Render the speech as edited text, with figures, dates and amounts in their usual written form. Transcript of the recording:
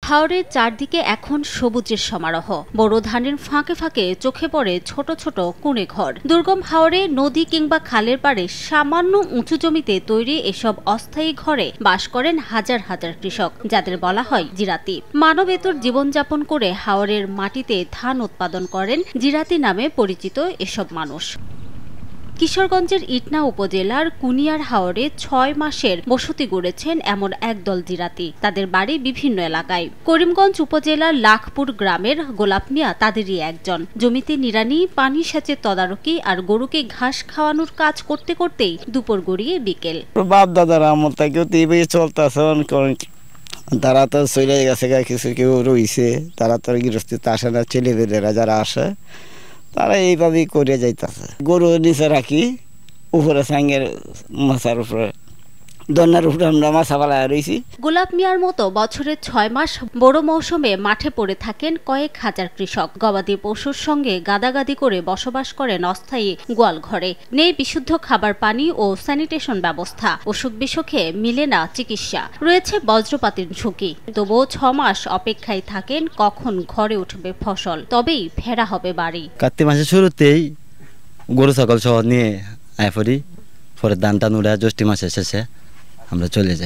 হাওরের চারদিকে এখন সবুজের সমারোহ। বড় ধানের ফাঁকে ফাঁকে চোখে পড়ে ছোট ছোট কুঁড়ে ঘর। দুর্গম হাওরে নদী কিংবা খালের পাড়ে সামান্য উঁচু জমিতে তৈরি এসব অস্থায়ী ঘরে বাস করেন হাজার হাজার কৃষক, যাদের বলা হয় জিরাতি। মানবেতর জীবনযাপন করে হাওরের মাটিতে ধান উৎপাদন করেন জিরাতি নামে পরিচিত এসব মানুষ। কিশোরগঞ্জের ইটনা উপজেলার কুনিয়ার হাওরে ৬ মাসের বসতি গড়েছেন এমন একদল জিরাতি। তাদের বাড়ি বিভিন্ন এলাকায়। করিমগঞ্জ উপজেলার লাখপুর গ্রামের গোলাপ মিয়া তাদেরই একজন। জমিতে নিড়ানি, পানি সেচের তদারকি আর গরুকে ঘাস খাওয়ানোর কাজ করতে করতেই দুপুর গড়িয়ে বিকেল। বাপ দাদার আমল থেকেও চলতেছে। তারা তো চলে গেছে, কিছু কেউ রয়েছে, তারা তো গৃহস্থিতে আসে না। ছেলেপেলেরা যারা আসে তারা এইভাবেই করে যাইতেছে। গরু নিচে রাখি, উপরে সাঙ্গের মাছার উপরে দন্নার উপরে আমরা মাছা পালায় রয়েছি। গোলাপ মিয়ার মতো বছরে ৬ মাস বড় মৌসুমে মাঠে পড়ে থাকেন কয়েক হাজার কৃষক। গবাদি পশুর সঙ্গে গাদাগাদি করে বসবাস করেন অস্থায়ী গোয়াল ঘরে। নেই বিশুদ্ধ খাবার পানি ও স্যানিটেশন ব্যবস্থা। অসুখ বিসুখে মিলে না চিকিৎসা। রয়েছে বজ্রপাতের ঝুঁকি। তবুও ৬ মাস অপেক্ষায় থাকেন কখন ঘরে উঠবে ফসল, তবেই ফেরা হবে বাড়ি। কার্তিক মাসের শুরুতেই গরু ছাগল সহ নিয়ে আয় পড়ি, পরে ধান টান উড়ে জ্যৈষ্ঠ মাসের শেষে আমরা চলে যাই।